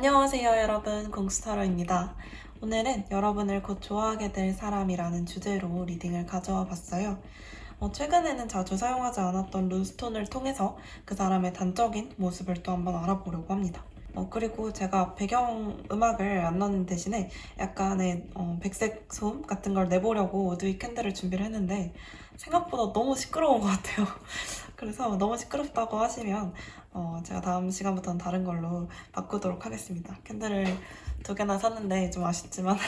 안녕하세요, 여러분. 공스타로입니다. 오늘은 여러분을 곧 좋아하게 될 사람이라는 주제로 리딩을 가져와 봤어요. 최근에는 자주 사용하지 않았던 룬스톤을 통해서 그 사람의 단적인 모습을 또 한번 알아보려고 합니다. 그리고 제가 배경 음악을 안 넣는 대신에 약간의 백색 소음 같은 걸 내보려고 우드위 캔들을 준비를 했는데 생각보다 너무 시끄러운 것 같아요. 그래서 너무 시끄럽다고 하시면 제가 다음 시간부터는 다른 걸로 바꾸도록 하겠습니다. 캔들을 2개나 샀는데 좀 아쉽지만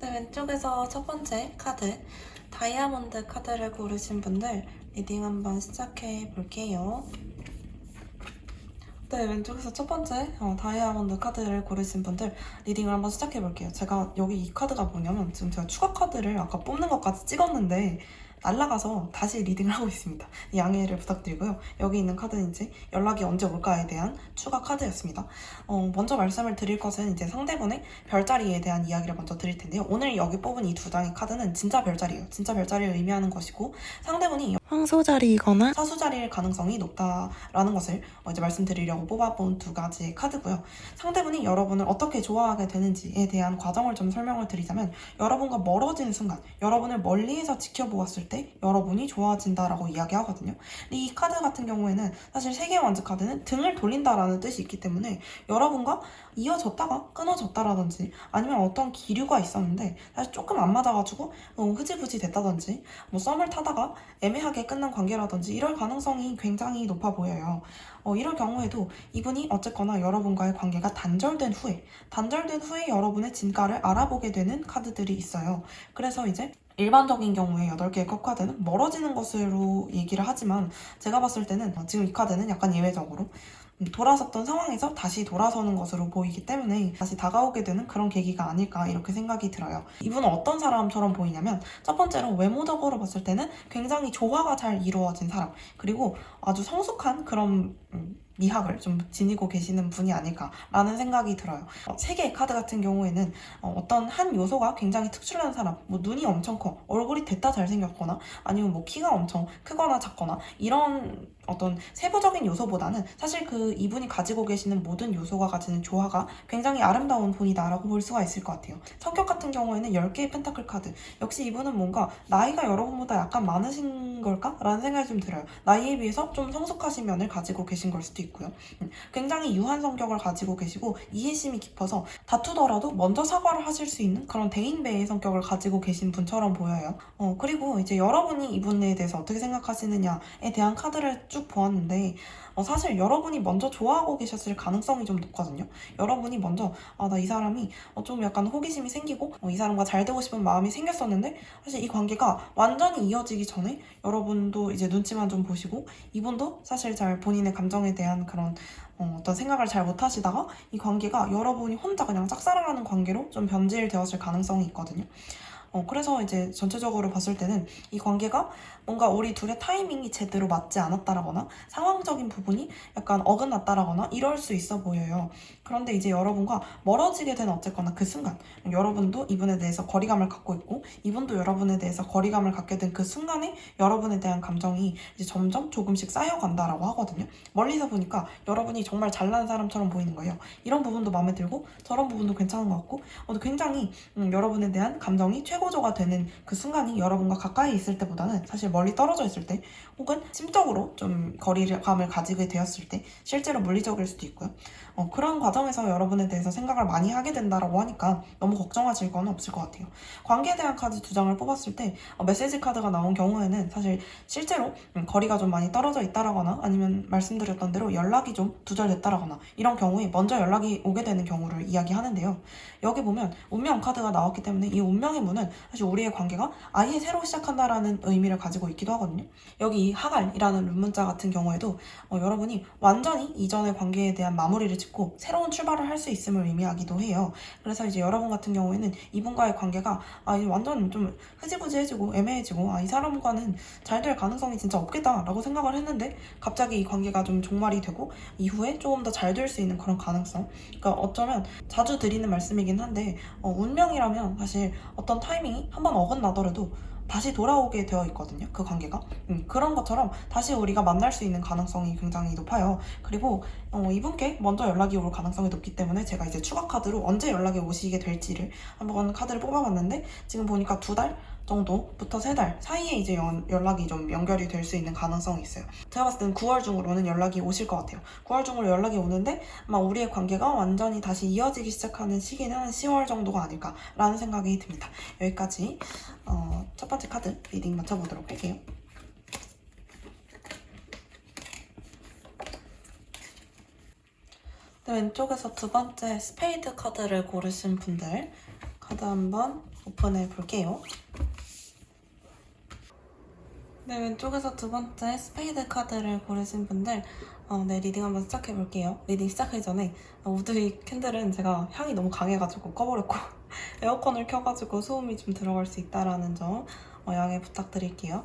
네, 왼쪽에서 첫 번째 카드 다이아몬드 카드를 고르신 분들 리딩 한번 시작해 볼게요. 네, 왼쪽에서 첫 번째 다이아몬드 카드를 고르신 분들 리딩을 한번 시작해 볼게요. 제가 여기 이 카드가 뭐냐면 지금 제가 추가 카드를 아까 뽑는 것까지 찍었는데 날라가서 다시 리딩을 하고 있습니다. 양해를 부탁드리고요. 여기 있는 카드는 이제 연락이 언제 올까에 대한 추가 카드였습니다. 먼저 말씀을 드릴 것은 이제 상대분의 별자리에 대한 이야기를 먼저 드릴 텐데요. 오늘 여기 뽑은 이 2장의 카드는 진짜 별자리예요. 진짜 별자리를 의미하는 것이고 상대분이 황소자리이거나 사수자리일 가능성이 높다라는 것을 이제 말씀드리려고 뽑아본 2가지의 카드고요. 상대분이 여러분을 어떻게 좋아하게 되는지에 대한 과정을 좀 설명을 드리자면 여러분과 멀어지는 순간, 여러분을 멀리에서 지켜보았을 때 여러분이 좋아진다라고 이야기하거든요. 근데 이 카드 같은 경우에는 사실 세계 완즈 카드는 등을 돌린다라는 뜻이 있기 때문에 여러분과 이어졌다가 끊어졌다라든지 아니면 어떤 기류가 있었는데 사실 조금 안 맞아가지고 흐지부지 됐다든지 뭐 썸을 타다가 애매하게 끝난 관계라든지 이럴 가능성이 굉장히 높아 보여요. 이럴 경우에도 이분이 어쨌거나 여러분과의 관계가 단절된 후에 여러분의 진가를 알아보게 되는 카드들이 있어요. 그래서 이제 일반적인 경우에 8개의 컵카드는 멀어지는 것으로 얘기를 하지만 제가 봤을 때는 지금 이 카드는 약간 예외적으로 돌아섰던 상황에서 다시 돌아서는 것으로 보이기 때문에 다시 다가오게 되는 그런 계기가 아닐까 이렇게 생각이 들어요. 이분은 어떤 사람처럼 보이냐면 첫 번째로 외모적으로 봤을 때는 굉장히 조화가 잘 이루어진 사람, 그리고 아주 성숙한 그런 미학을 좀 지니고 계시는 분이 아닐까라는 생각이 들어요. 3개의 카드 같은 경우에는 어떤 한 요소가 굉장히 특출난 사람, 뭐 눈이 엄청 커, 얼굴이 됐다 잘생겼거나 아니면 뭐 키가 엄청 크거나 작거나 이런 어떤 세부적인 요소보다는 사실 그 이분이 가지고 계시는 모든 요소가 가지는 조화가 굉장히 아름다운 분이다라고 볼 수가 있을 것 같아요. 성격 같은 경우에는 10개의 펜타클 카드, 역시 이분은 뭔가 나이가 여러분보다 약간 많으신 걸까? 라는 생각이 좀 들어요. 나이에 비해서 좀 성숙하신 면을 가지고 계신 걸 수도 있고요. 굉장히 유한 성격을 가지고 계시고 이해심이 깊어서 다투더라도 먼저 사과를 하실 수 있는 그런 대인배의 성격을 가지고 계신 분처럼 보여요. 그리고 이제 여러분이 이분에 대해서 어떻게 생각하시느냐에 대한 카드를 쭉 보았는데 사실 여러분이 먼저 좋아하고 계셨을 가능성이 좀 높거든요. 여러분이 먼저 나 이 사람이 좀 약간 호기심이 생기고 이 사람과 잘 되고 싶은 마음이 생겼었는데 사실 이 관계가 완전히 이어지기 전에 여러분도 이제 눈치만 좀 보시고 이분도 사실 잘 본인의 감정에 대한 그런 어떤 생각을 잘 못하시다가 이 관계가 여러분이 혼자 그냥 짝사랑하는 관계로 좀 변질되었을 가능성이 있거든요. 그래서 이제 전체적으로 봤을 때는 이 관계가 뭔가 우리 둘의 타이밍이 제대로 맞지 않았다라거나 상황적인 부분이 약간 어긋났다라거나 이럴 수 있어 보여요. 그런데 이제 여러분과 멀어지게 된 어쨌거나 그 순간 여러분도 이분에 대해서 거리감을 갖고 있고 이분도 여러분에 대해서 거리감을 갖게 된 그 순간에 여러분에 대한 감정이 이제 점점 조금씩 쌓여간다라고 하거든요. 멀리서 보니까 여러분이 정말 잘난 사람처럼 보이는 거예요. 이런 부분도 마음에 들고 저런 부분도 괜찮은 것 같고 굉장히 여러분에 대한 감정이 최고조가 되는 그 순간이 여러분과 가까이 있을 때보다는 사실 멀리 떨어져 있을 때 혹은 심적으로 좀 거리감을 가지게 되었을 때 실제로 물리적일 수도 있고요. 그런 과정에서 여러분에 대해서 생각을 많이 하게 된다라고 하니까 너무 걱정하실 건 없을 것 같아요. 관계에 대한 카드 2장을 뽑았을 때 메시지 카드가 나온 경우에는 사실 실제로 거리가 좀 많이 떨어져 있다라거나 아니면 말씀드렸던 대로 연락이 좀 두절됐다라거나 이런 경우에 먼저 연락이 오게 되는 경우를 이야기하는데요. 여기 보면 운명 카드가 나왔기 때문에 이 운명의 문은 사실 우리의 관계가 아예 새로 시작한다라는 의미를 가지고 있기도 하거든요. 여기 이 하갈이라는 룬문자 같은 경우에도 여러분이 완전히 이전의 관계에 대한 마무리를 짓고 새로운 새로운 출발을 할 수 있음을 의미하기도 해요. 그래서 이제 여러분 같은 경우에는 이분과의 관계가 이제 완전 좀 흐지부지해지고 애매해지고 이 사람과는 잘 될 가능성이 진짜 없겠다라고 생각을 했는데 갑자기 이 관계가 좀 종말이 되고 이후에 조금 더 잘 될 수 있는 그런 가능성. 그러니까 어쩌면 자주 드리는 말씀이긴 한데 운명이라면 사실 어떤 타이밍이 한번 어긋나더라도 다시 돌아오게 되어 있거든요. 그 관계가. 그런 것처럼 다시 우리가 만날 수 있는 가능성이 굉장히 높아요. 그리고 이분께 먼저 연락이 올 가능성이 높기 때문에 제가 이제 추가 카드로 언제 연락이 오시게 될지를 한번 카드를 뽑아봤는데 지금 보니까 2달 정도부터 3달 사이에 이제 연락이 좀 연결이 될 수 있는 가능성이 있어요. 제가 봤을 때는 9월 중으로는 연락이 오실 것 같아요. 9월 중으로 연락이 오는데 아마 우리의 관계가 완전히 다시 이어지기 시작하는 시기는 한 10월 정도가 아닐까라는 생각이 듭니다. 여기까지 첫 번째 카드 리딩 맞춰보도록 할게요. 네, 왼쪽에서 두 번째 스페이드 카드를 고르신 분들 카드 한번 오픈해 볼게요. 네, 왼쪽에서 두 번째 스페이드 카드를 고르신 분들 네, 리딩 한번 시작해 볼게요. 리딩 시작하기 전에 우드위 캔들은 제가 향이 너무 강해가지고 꺼버렸고 에어컨을 켜가지고 소음이 좀 들어갈 수 있다는 점 양해 부탁드릴게요.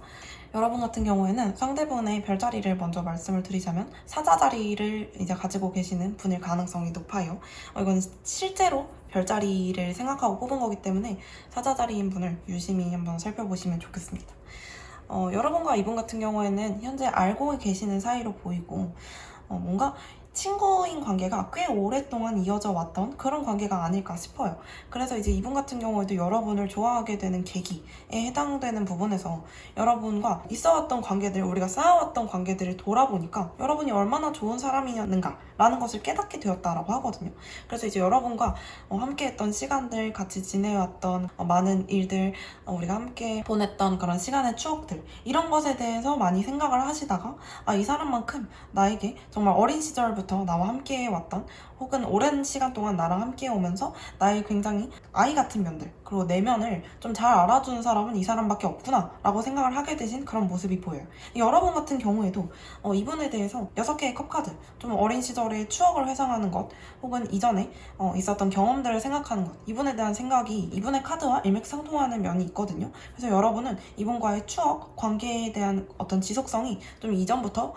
여러분 같은 경우에는 상대분의 별자리를 먼저 말씀을 드리자면 사자 자리를 이제 가지고 계시는 분일 가능성이 높아요. 이건 실제로 별자리를 생각하고 뽑은 거기 때문에 사자 자리인 분을 유심히 한번 살펴보시면 좋겠습니다. 여러분과 이분 같은 경우에는 현재 알고 계시는 사이로 보이고 뭔가 친구인 관계가 꽤 오랫동안 이어져 왔던 그런 관계가 아닐까 싶어요. 그래서 이제 이분 같은 경우에도 여러분을 좋아하게 되는 계기에 해당되는 부분에서 여러분과 있어왔던 관계들, 우리가 쌓아왔던 관계들을 돌아보니까 여러분이 얼마나 좋은 사람이었는가 라는 것을 깨닫게 되었다라고 하거든요. 그래서 이제 여러분과 함께 했던 시간들, 같이 지내왔던 많은 일들, 우리가 함께 보냈던 그런 시간의 추억들 이런 것에 대해서 많이 생각을 하시다가 이 사람만큼 나에게 정말 어린 시절부터 나와 함께 왔던 혹은 오랜 시간 동안 나랑 함께 오면서 나의 굉장히 아이 같은 면들 그리고 내면을 좀 잘 알아주는 사람은 이 사람밖에 없구나 라고 생각을 하게 되신 그런 모습이 보여요. 여러분 같은 경우에도 이분에 대해서 6개의 컵카드 좀 어린 시절의 추억을 회상하는 것 혹은 이전에 있었던 경험들을 생각하는 것 이분에 대한 생각이 이분의 카드와 일맥상통하는 면이 있거든요. 그래서 여러분은 이분과의 추억, 관계에 대한 어떤 지속성이 좀 이전부터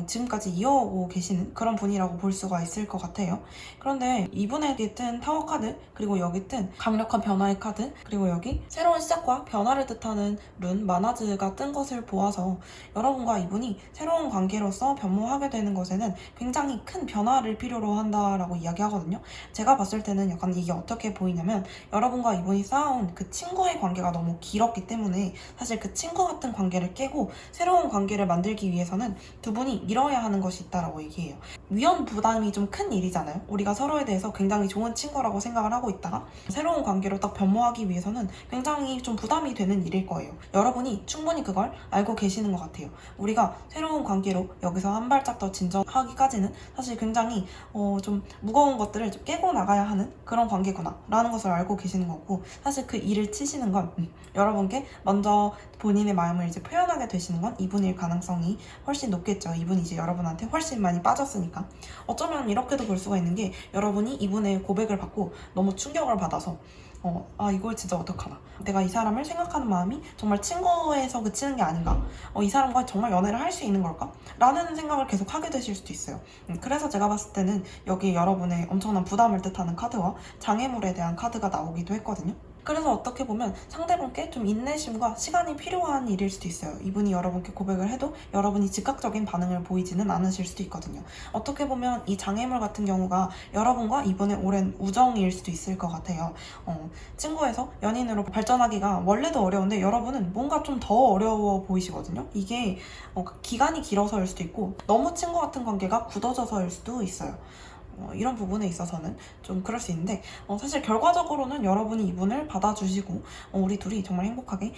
지금까지 이어오고 계시는 그런 분이라고 볼 수가 있을 것 같아요. 그런데 이분에게 뜬 타워 카드 그리고 여기 뜬 강력한 변화의 카드 그리고 여기 새로운 시작과 변화를 뜻하는 룬 마나즈가 뜬 것을 보아서 여러분과 이분이 새로운 관계로서 변모하게 되는 것에는 굉장히 큰 변화를 필요로 한다라고 이야기하거든요. 제가 봤을 때는 약간 이게 어떻게 보이냐면 여러분과 이분이 쌓아온 그 친구의 관계가 너무 길었기 때문에 사실 그 친구 같은 관계를 깨고 새로운 관계를 만들기 위해서는 두 분이 이뤄야 하는 것이 있다라고 얘기해요. 위험 부담이 좀 큰 일이잖아요. 우리가 서로에 대해서 굉장히 좋은 친구라고 생각을 하고 있다가 새로운 관계로 딱 변모하기 위해서는 굉장히 좀 부담이 되는 일일 거예요. 여러분이 충분히 그걸 알고 계시는 것 같아요. 우리가 새로운 관계로 여기서 한 발짝 더 진전하기까지는 사실 굉장히 좀 무거운 것들을 좀 깨고 나가야 하는 그런 관계구나 라는 것을 알고 계시는 거고 사실 그 일을 치시는 건 여러분께 먼저 본인의 마음을 이제 표현하게 되시는 건 이분일 가능성이 훨씬 높겠죠. 이분이 이제 여러분한테 훨씬 많이 빠졌으니까. 어쩌면 이렇게도 볼 수가 있는 게 여러분이 이분의 고백을 받고 너무 충격을 받아서 이걸 진짜 어떡하나. 내가 이 사람을 생각하는 마음이 정말 친구에서 그치는 게 아닌가. 이 사람과 정말 연애를 할 수 있는 걸까? 라는 생각을 계속 하게 되실 수도 있어요. 그래서 제가 봤을 때는 여기 여러분의 엄청난 부담을 뜻하는 카드와 장애물에 대한 카드가 나오기도 했거든요. 그래서 어떻게 보면 상대분께 좀 인내심과 시간이 필요한 일일 수도 있어요. 이분이 여러분께 고백을 해도 여러분이 즉각적인 반응을 보이지는 않으실 수도 있거든요. 어떻게 보면 이 장애물 같은 경우가 여러분과 이분의 오랜 우정일 수도 있을 것 같아요. 친구에서 연인으로 발전하기가 원래도 어려운데 여러분은 뭔가 좀 더 어려워 보이시거든요. 이게 기간이 길어서일 수도 있고 너무 친구 같은 관계가 굳어져서일 수도 있어요. 이런 부분에 있어서는 좀 그럴 수 있는데 사실 결과적으로는 여러분이 이분을 받아주시고 우리 둘이 정말 행복하게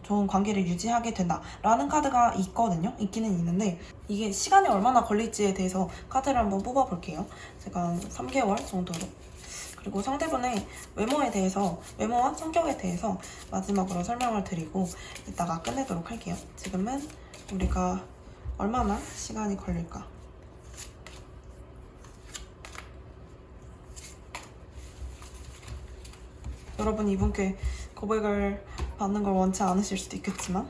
좋은 관계를 유지하게 된다라는 카드가 있기는 있는데 이게 시간이 얼마나 걸릴지에 대해서 카드를 한번 뽑아볼게요. 제가 3개월 정도로 그리고 상대분의 외모와 성격에 대해서 마지막으로 설명을 드리고 이따가 끝내도록 할게요. 지금은 우리가 얼마나 시간이 걸릴까 여러분 이분께 고백을 받는 걸 원치 않으실 수도 있겠지만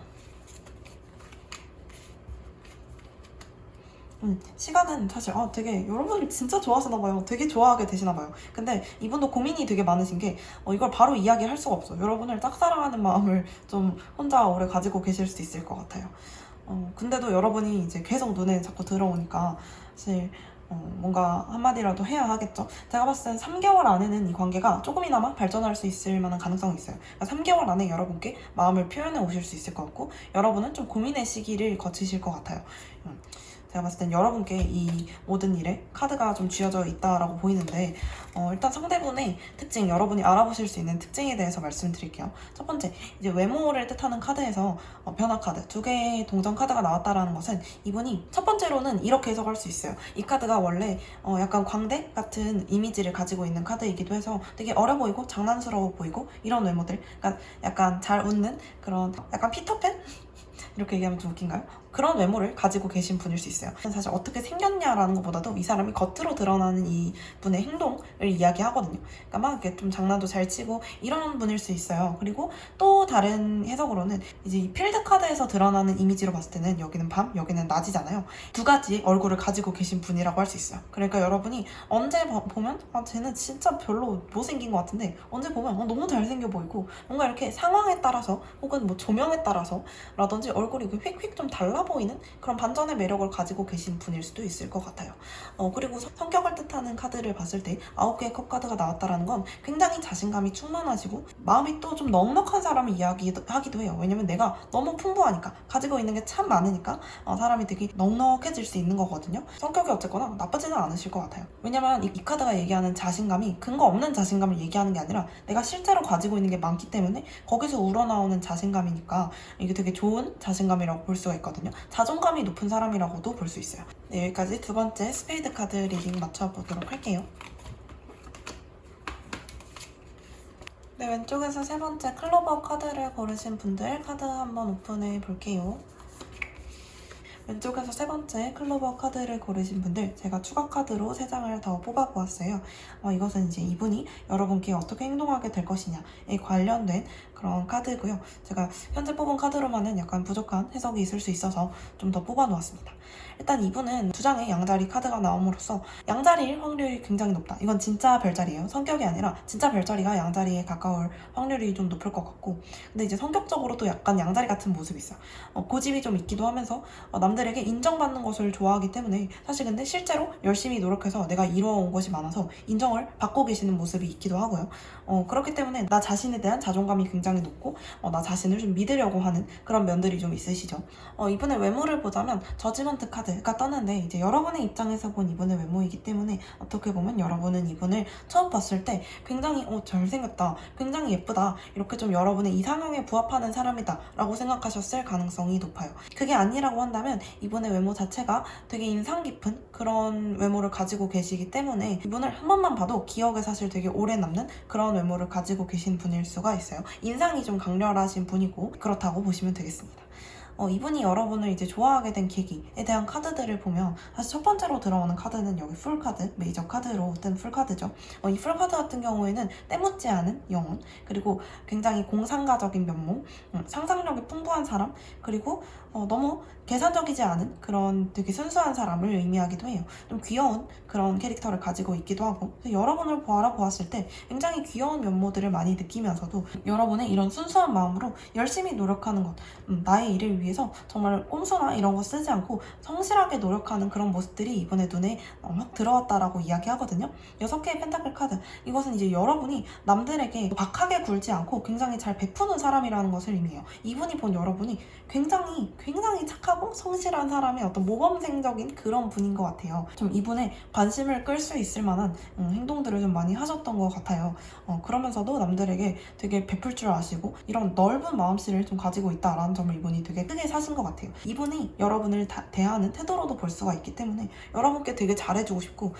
시간은 사실 되게 여러분이 진짜 좋아하시나봐요. 되게 좋아하게 되시나봐요. 근데 이분도 고민이 되게 많으신 게 이걸 바로 이야기할 수가 없어. 여러분을 짝사랑하는 마음을 좀 혼자 오래 가지고 계실 수 있을 것 같아요. 근데도 여러분이 이제 계속 눈에 자꾸 들어오니까 사실 뭔가 한마디라도 해야 하겠죠. 제가 봤을 땐 3개월 안에는 이 관계가 조금이나마 발전할 수 있을 만한 가능성이 있어요. 그러니까 3개월 안에 여러분께 마음을 표현해 오실 수 있을 것 같고, 여러분은 좀 고민의 시기를 거치실 것 같아요. 제가 봤을 땐 여러분께 이 모든 일에 카드가 좀 쥐어져 있다라고 보이는데, 일단 상대분의 특징, 여러분이 알아보실 수 있는 특징에 대해서 말씀드릴게요. 첫 번째, 이제 외모를 뜻하는 카드에서 변화 카드, 2개의 동전 카드가 나왔다라는 것은 이분이 첫 번째로는 이렇게 해석할 수 있어요. 이 카드가 원래 약간 광대 같은 이미지를 가지고 있는 카드이기도 해서 되게 어려 보이고 장난스러워 보이고 이런 외모들, 그러니까 약간 잘 웃는 그런 약간 피터팬? 이렇게 얘기하면 좀 웃긴가요? 그런 외모를 가지고 계신 분일 수 있어요. 사실 어떻게 생겼냐라는 것보다도 이 사람이 겉으로 드러나는 이 분의 행동을 이야기하거든요. 그러니까 막 이렇게 좀 장난도 잘 치고 이런 분일 수 있어요. 그리고 또 다른 해석으로는 이제 이 필드 카드에서 드러나는 이미지로 봤을 때는 여기는 밤, 여기는 낮이잖아요. 두 가지 얼굴을 가지고 계신 분이라고 할 수 있어요. 그러니까 여러분이 언제 보면 쟤는 진짜 별로 못생긴 것 같은데 언제 보면 너무 잘생겨 보이고 뭔가 이렇게 상황에 따라서 혹은 뭐 조명에 따라서 라든지 얼굴이 휙휙 좀 달라 보이는 그런 반전의 매력을 가지고 계신 분일 수도 있을 것 같아요. 그리고 성격을 뜻하는 카드를 봤을 때 9개의 컵 카드가 나왔다라는 건 굉장히 자신감이 충만하시고 마음이 또 좀 넉넉한 사람을 이야기하기도 해요. 왜냐면 내가 너무 풍부하니까, 가지고 있는 게 참 많으니까 사람이 되게 넉넉해질 수 있는 거거든요. 성격이 어쨌거나 나쁘지는 않으실 것 같아요. 왜냐면 이 카드가 얘기하는 자신감이 근거 없는 자신감을 얘기하는 게 아니라 내가 실제로 가지고 있는 게 많기 때문에 거기서 우러나오는 자신감이니까 이게 되게 좋은 자신감이라고 볼 수가 있거든요. 자존감이 높은 사람이라고도 볼 수 있어요. 네, 여기까지 두 번째 스페이드 카드 리딩 맞춰보도록 할게요. 네, 왼쪽에서 세 번째 클로버 카드를 고르신 분들 카드 한번 오픈해 볼게요. 왼쪽에서 세 번째 클로버 카드를 고르신 분들, 제가 추가 카드로 3장을 더 뽑아보았어요. 이것은 이제 이분이 여러분께 어떻게 행동하게 될 것이냐에 관련된 그런 카드고요. 제가 현재 뽑은 카드로만은 약간 부족한 해석이 있을 수 있어서 좀 더 뽑아놓았습니다. 일단 이분은 2장의 양자리 카드가 나옴으로써 양자리일 확률이 굉장히 높다. 이건 진짜 별자리예요. 성격이 아니라 진짜 별자리가 양자리에 가까울 확률이 좀 높을 것 같고, 근데 이제 성격적으로도 약간 양자리 같은 모습이 있어요. 고집이 좀 있기도 하면서 남들에게 인정받는 것을 좋아하기 때문에, 사실 근데 실제로 열심히 노력해서 내가 이루어온 것이 많아서 인정을 받고 계시는 모습이 있기도 하고요. 그렇기 때문에 나 자신에 대한 자존감이 굉장히 높고 나 자신을 좀 믿으려고 하는 그런 면들이 좀 있으시죠. 이분의 외모를 보자면 저지먼트 카드가 떴는데, 이제 여러분의 입장에서 본 이분의 외모이기 때문에 어떻게 보면 여러분은 이분을 처음 봤을 때 굉장히 잘생겼다, 굉장히 예쁘다, 이렇게 좀 여러분의 이상형에 부합하는 사람이다 라고 생각하셨을 가능성이 높아요. 그게 아니라고 한다면 이분의 외모 자체가 되게 인상 깊은 그런 외모를 가지고 계시기 때문에 이분을 한 번만 봐도 기억에 사실 되게 오래 남는 그런 외모를 가지고 계신 분일 수가 있어요. 인상이 좀 강렬하신 분이고 그렇다고 보시면 되겠습니다. 이분이 여러분을 이제 좋아하게 된 계기에 대한 카드들을 보면, 사실 첫 번째로 들어오는 카드는 여기 풀 카드, 메이저 카드로 뜬 풀 카드죠. 이 풀 카드 같은 경우에는 때묻지 않은 영혼, 그리고 굉장히 공상가적인 면모, 상상력이 풍부한 사람, 그리고 너무 계산적이지 않은 그런 되게 순수한 사람을 의미하기도 해요. 좀 귀여운 그런 캐릭터를 가지고 있기도 하고, 여러분을 바라보았을 때 굉장히 귀여운 면모들을 많이 느끼면서도 여러분의 이런 순수한 마음으로 열심히 노력하는 것, 나의 일을 위해서 정말 꼼수나 이런 거 쓰지 않고 성실하게 노력하는 그런 모습들이 이번에 눈에 확 들어왔다라고 이야기하거든요. 6개의 펜타클 카드, 이것은 이제 여러분이 남들에게 박하게 굴지 않고 굉장히 잘 베푸는 사람이라는 것을 의미해요. 이분이 본 여러분이 굉장히 착하고 성실한 사람의 어떤 모범생적인 그런 분인 것 같아요. 좀 이분의 관심을 끌 수 있을 만한 행동들을 좀 많이 하셨던 것 같아요. 그러면서도 남들에게 되게 베풀 줄 아시고 이런 넓은 마음씨를 좀 가지고 있다라는 점을 이분이 되게 크게 크게 사신 것 같아요. 이분이 여러분을 대하는 태도로도 볼 수가 있기 때문에 여러분께 되게 잘해주고 싶고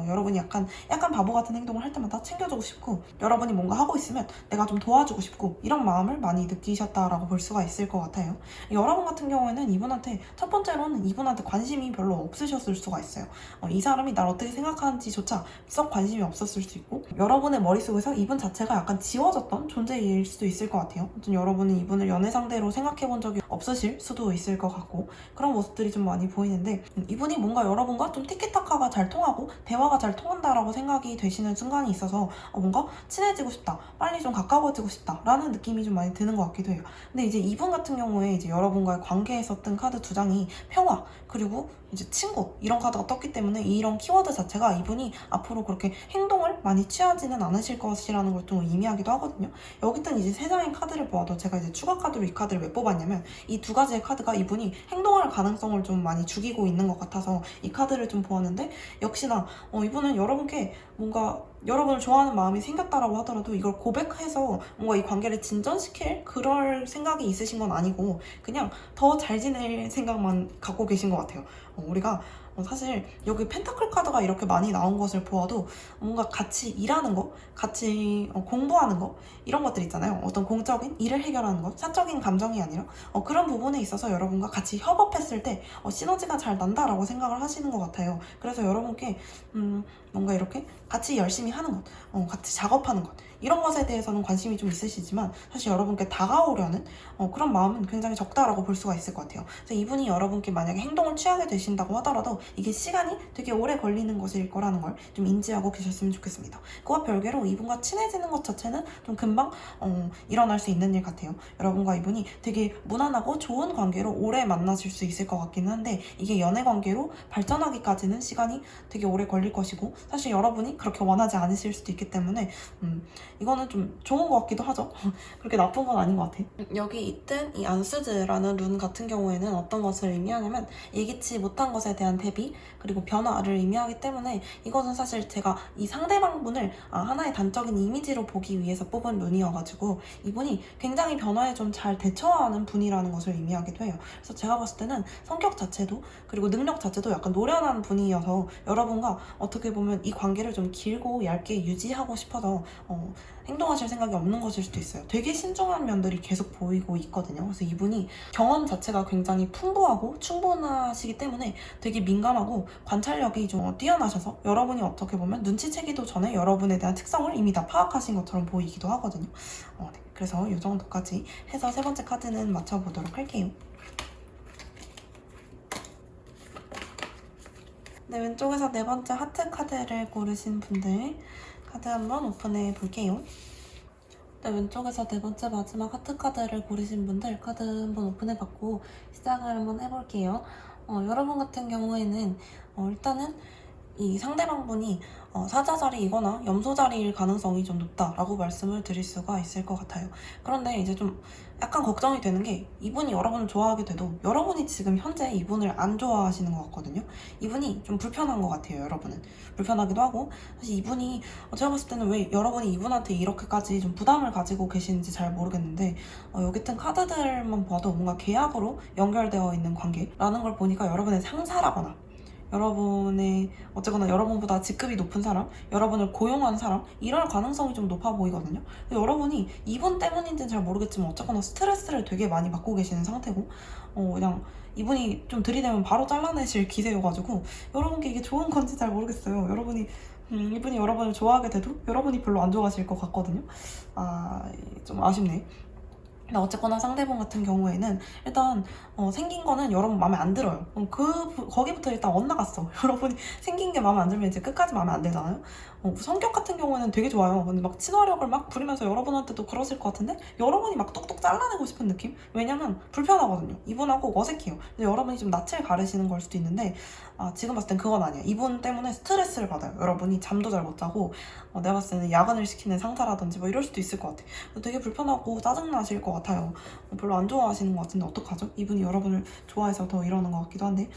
여러분이 약간 바보 같은 행동을 할 때마다 챙겨주고 싶고 여러분이 뭔가 하고 있으면 내가 좀 도와주고 싶고 이런 마음을 많이 느끼셨다라고 볼 수가 있을 것 같아요. 여러분 같은 경우에는 이분한테 첫 번째로는 이분한테 관심이 별로 없으셨을 수가 있어요. 이 사람이 날 어떻게 생각하는지조차 썩 관심이 없었을 수 있고 여러분의 머릿속에서 이분 자체가 약간 지워졌던 존재일 수도 있을 것 같아요. 아무튼 여러분은 이분을 연애 상대로 생각해 본 적이 없으실 수도 있을 것 같고 그런 모습들이 좀 많이 보이는데 이분이 뭔가 여러분과 좀 티키타카가 잘 통하고 대화가 잘 통한다라고 생각이 되시는 순간이 있어서 뭔가 친해지고 싶다, 빨리 좀 가까워지고 싶다 라는 느낌이 좀 많이 드는 것 같기도 해요. 근데 이제 이분 같은 경우에 이제 여러분과의 관계에서 뜬 카드 두 장이 평화 그리고 이제 친구 이런 카드가 떴기 때문에 이런 키워드 자체가 이분이 앞으로 그렇게 행동을 많이 취하지는 않으실 것이라는 걸 좀 의미하기도 하거든요. 여기 뜬 이제 세 장의 카드를 보아도 제가 이제 추가 카드로 이 카드를 왜 뽑았냐면 이 두 가지의 카드가 이분이 행동할 가능성을 좀 많이 죽이고 있는 것 같아서 이 카드를 좀 보았는데 역시나 이분은 여러분께 뭔가 여러분을 좋아하는 마음이 생겼다라고 하더라도 이걸 고백해서 뭔가 이 관계를 진전시킬 그럴 생각이 있으신 건 아니고 그냥 더 잘 지낼 생각만 갖고 계신 것 같아요. 우리가 사실 여기 펜타클 카드가 이렇게 많이 나온 것을 보아도 뭔가 같이 일하는 거, 같이 공부하는 거 이런 것들 있잖아요. 어떤 공적인 일을 해결하는 것, 사적인 감정이 아니라 그런 부분에 있어서 여러분과 같이 협업했을 때 시너지가 잘 난다라고 생각을 하시는 것 같아요. 그래서 여러분께 뭔가 이렇게 같이 열심히 하는 것, 같이 작업하는 것 이런 것에 대해서는 관심이 좀 있으시지만 사실 여러분께 다가오려는 그런 마음은 굉장히 적다라고 볼 수가 있을 것 같아요. 그래서 이분이 여러분께 만약에 행동을 취하게 되신다고 하더라도 이게 시간이 되게 오래 걸리는 것일 거라는 걸 좀 인지하고 계셨으면 좋겠습니다. 그와 별개로 이분과 친해지는 것 자체는 좀 금방 일어날 수 있는 일 같아요. 여러분과 이분이 되게 무난하고 좋은 관계로 오래 만나실 수 있을 것 같기는 한데 이게 연애 관계로 발전하기까지는 시간이 되게 오래 걸릴 것이고 사실 여러분이 그렇게 원하지 않으실 수도 있기 때문에 이거는 좀 좋은 것 같기도 하죠. 그렇게 나쁜 건 아닌 것 같아. 여기 있던 이 안수즈라는 룬 같은 경우에는 어떤 것을 의미하냐면 예기치 못한 것에 대한 대비 그리고 변화를 의미하기 때문에 이것은 사실 제가 이 상대방분을 하나의 단적인 이미지로 보기 위해서 뽑은 룬이어가지고 이분이 굉장히 변화에 좀 잘 대처하는 분이라는 것을 의미하기도 해요. 그래서 제가 봤을 때는 성격 자체도 그리고 능력 자체도 약간 노련한 분이어서 여러분과 어떻게 보면 이 관계를 좀 길고 얇게 유지하고 싶어서 행동하실 생각이 없는 것일 수도 있어요. 되게 신중한 면들이 계속 보이고 있거든요. 그래서 이분이 경험 자체가 굉장히 풍부하고 충분하시기 때문에 되게 민감하고 관찰력이 좀 뛰어나셔서 여러분이 어떻게 보면 눈치채기도 전에 여러분에 대한 특성을 이미 다 파악하신 것처럼 보이기도 하거든요. 네. 그래서 이 정도까지 해서 세 번째 카드는 맞춰보도록 할게요. 네, 왼쪽에서 네 번째 하트 카드를 고르신 분들 카드 한번 오픈해 볼게요. 네, 왼쪽에서 네 번째 마지막 하트 카드를 고르신 분들 카드 한번 오픈해봤고 시작을 한번 해볼게요. 여러분 같은 경우에는 일단은 이 상대방분이 사자 자리이거나 염소 자리일 가능성이 좀 높다라고 말씀을 드릴 수가 있을 것 같아요. 그런데 이제 좀 약간 걱정이 되는 게 이분이 여러분을 좋아하게 돼도 여러분이 지금 현재 이분을 안 좋아하시는 것 같거든요. 이분이 좀 불편한 것 같아요. 여러분은 불편하기도 하고 사실 이분이 제가 봤을 때는 왜 여러분이 이분한테 이렇게까지 좀 부담을 가지고 계시는지 잘 모르겠는데 여기 뜬 카드들만 봐도 뭔가 계약으로 연결되어 있는 관계라는 걸 보니까 여러분의 상사라거나 여러분의 어쨌거나 여러분보다 직급이 높은 사람, 여러분을 고용한 사람 이럴 가능성이 좀 높아 보이거든요. 여러분이 이분 때문인지는 잘 모르겠지만 어쨌거나 스트레스를 되게 많이 받고 계시는 상태고 그냥 이분이 좀 들이대면 바로 잘라내실 기세여가지고 여러분께 이게 좋은 건지 잘 모르겠어요. 여러분이 이분이 여러분을 좋아하게 돼도 여러분이 별로 안 좋아하실 것 같거든요. 좀 아쉽네. 근데 어쨌거나 상대방 같은 경우에는 일단 생긴 거는 여러분 마음에 안 들어요. 거기부터 일단 엇나갔어. 여러분이 생긴 게 마음에 안 들면 이제 끝까지 마음에 안 들잖아요. 성격 같은 경우에는 되게 좋아요. 근데 막 친화력을 막 부리면서 여러분한테도 그러실 것 같은데 여러분이 막 뚝뚝 잘라내고 싶은 느낌? 왜냐면 불편하거든요. 이분하고 어색해요. 근데 여러분이 좀 낯을 가리시는 걸 수도 있는데 지금 봤을 땐 그건 아니에요. 이분 때문에 스트레스를 받아요. 여러분이 잠도 잘 못 자고 내가 봤을 때는 야근을 시키는 상사라든지 뭐 이럴 수도 있을 것 같아요. 되게 불편하고 짜증나실 것 같아요. 별로 안 좋아하시는 것 같은데 어떡하죠? 이분이 여러분을 좋아해서 더 이러는 것 같기도 한데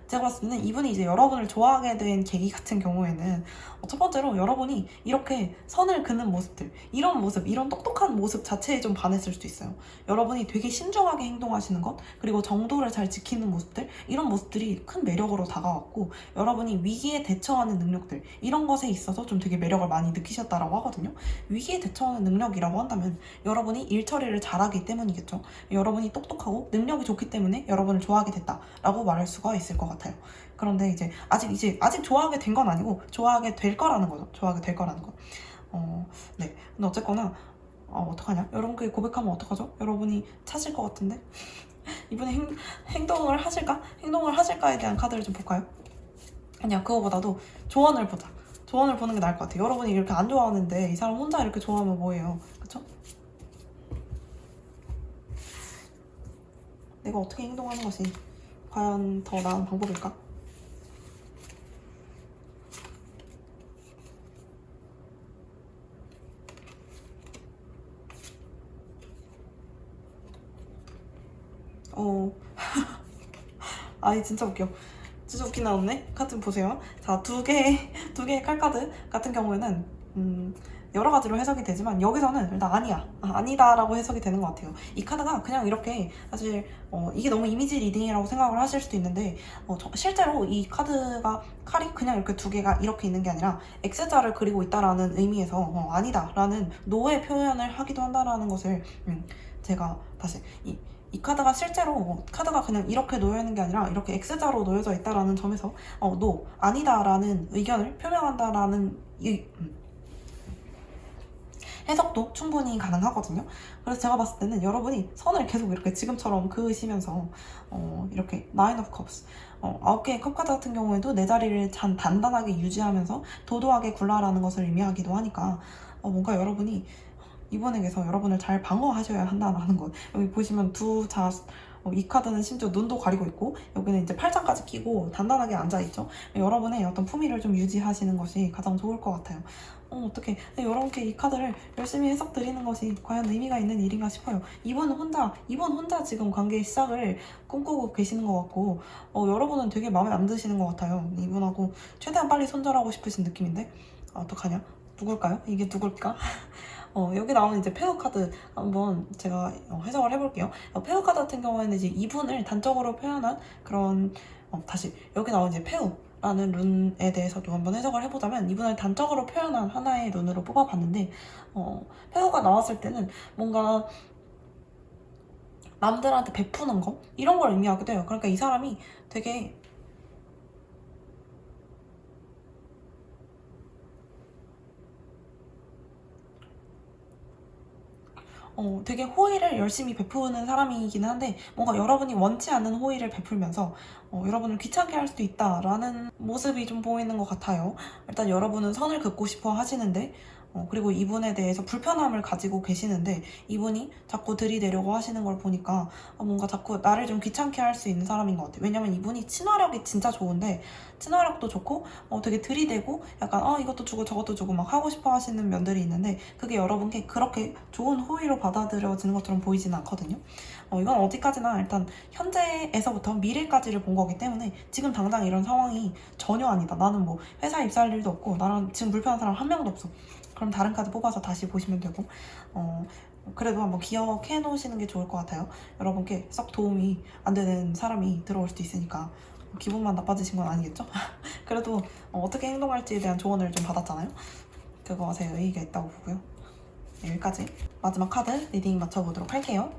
제가 봤을 때는 이분이 이제 여러분을 좋아하게 된 계기 같은 경우에는 첫 번째로 여러분이 이렇게 선을 그는 모습들, 이런 모습, 이런 똑똑한 모습 자체에 좀 반했을 수도 있어요. 여러분이 되게 신중하게 행동하시는 것, 그리고 정도를 잘 지키는 모습들, 이런 모습들이 큰 매력으로 다가왔고, 여러분이 위기에 대처하는 능력들, 이런 것에 있어서 좀 되게 매력을 많이 느끼셨다라고 하거든요. 위기에 대처하는 능력이라고 한다면 여러분이 일 처리를 잘하기 때문이겠죠. 여러분이 똑똑하고 능력이 좋기 때문에 여러분을 좋아하게 됐다라고 말할 수가 있을 것 같아요. 그런데 이제 아직 좋아하게 된 건 아니고 좋아하게 될 거라는 거죠. 좋아하게 될 거라는 거. 네. 근데 어쨌거나 어떡하냐? 여러분께 고백하면 어떡하죠? 여러분이 찾을 것 같은데? 이분이 행동을 하실까? 행동을 하실까에 대한 카드를 좀 볼까요? 아니야, 그거보다도 조언을 보자. 조언을 보는 게 나을 것 같아요. 여러분이 이렇게 안 좋아하는데 이 사람 혼자 이렇게 좋아하면 뭐예요? 그쵸? 내가 어떻게 행동하는 것이 과연 더 나은 방법일까? 아니 진짜 웃겨. 진짜 웃긴 나왔네. 카드 보세요. 자, 두 개의 칼카드 같은 경우에는 여러 가지로 해석이 되지만 여기서는 일단 아니다라고 해석이 되는 것 같아요. 이 카드가 그냥 이렇게 사실 이게 너무 이미지 리딩이라고 생각을 하실 수도 있는데 실제로 이 카드가 칼이 그냥 이렇게 두 개가 이렇게 있는 게 아니라 X자를 그리고 있다라는 의미에서 아니다라는 노의 표현을 하기도 한다라는 것을 제가 다시 이 카드가 실제로 카드가 그냥 이렇게 놓여 있는 게 아니라 이렇게 X자로 놓여져 있다라는 점에서 no, 아니다라는 의견을 표명한다라는 해석도 충분히 가능하거든요. 그래서 제가 봤을 때는 여러분이 선을 계속 이렇게 지금처럼 그으시면서 이렇게 Nine of Cups 9개의 컵카드 같은 경우에도 내 자리를 단단하게 유지하면서 도도하게 굴러라는 것을 의미하기도 하니까 뭔가 여러분이 이분에게서 여러분을 잘 방어하셔야 한다는 것. 여기 보시면 이 카드는 심지어 눈도 가리고 있고 여기는 이제 팔짱까지 끼고 단단하게 앉아있죠. 여러분의 어떤 품위를 좀 유지하시는 것이 가장 좋을 것 같아요. 어떻게 여러분께 이 카드를 열심히 해석 드리는 것이 과연 의미가 있는 일인가 싶어요. 이분 혼자 지금 관계 시작을 꿈꾸고 계시는 것 같고 여러분은 되게 마음에 안 드시는 것 같아요. 이분하고 최대한 빨리 손절하고 싶으신 느낌인데 어떡하냐? 누굴까요? 이게 누굴까? 여기 나오는 이제 페어 카드 한번 제가 해석을 해볼게요. 페어 카드 같은 경우에는 이제 이분을 단적으로 표현한 그런 다시 여기 나오는 이제 페어라는 룬에 대해서도 한번 해석을 해보자면 이분을 단적으로 표현한 하나의 룬으로 뽑아봤는데 페어가 나왔을 때는 뭔가 남들한테 베푸는 거 이런 걸 의미하기도 해요. 그러니까 이 사람이 되게 호의를 열심히 베푸는 사람이기는 한데 뭔가 여러분이 원치 않는 호의를 베풀면서 여러분을 귀찮게 할 수도 있다라는 모습이 좀 보이는 것 같아요. 일단 여러분은 선을 긋고 싶어 하시는데 그리고 이분에 대해서 불편함을 가지고 계시는데 이분이 자꾸 들이대려고 하시는 걸 보니까 뭔가 자꾸 나를 좀 귀찮게 할 수 있는 사람인 것 같아요. 왜냐면 이분이 친화력이 진짜 좋은데 친화력도 좋고 되게 들이대고 약간 이것도 주고 저것도 주고 막 하고 싶어 하시는 면들이 있는데 그게 여러분께 그렇게 좋은 호의로 받아들여지는 것처럼 보이지는 않거든요. 이건 어디까지나 일단 현재에서부터 미래까지를 본 거기 때문에 지금 당장 이런 상황이 전혀 아니다. 나는 뭐 회사 입사할 일도 없고 나랑 지금 불편한 사람 한 명도 없어. 그럼 다른 카드 뽑아서 다시 보시면 되고 그래도 한번 기억해 놓으시는 게 좋을 것 같아요. 여러분께 썩 도움이 안 되는 사람이 들어올 수도 있으니까 기분만 나빠지신 건 아니겠죠? 그래도 어떻게 행동할지에 대한 조언을 좀 받았잖아요. 그것에 의의가 있다고 보고요. 네, 여기까지 마지막 카드 리딩 맞춰보도록 할게요.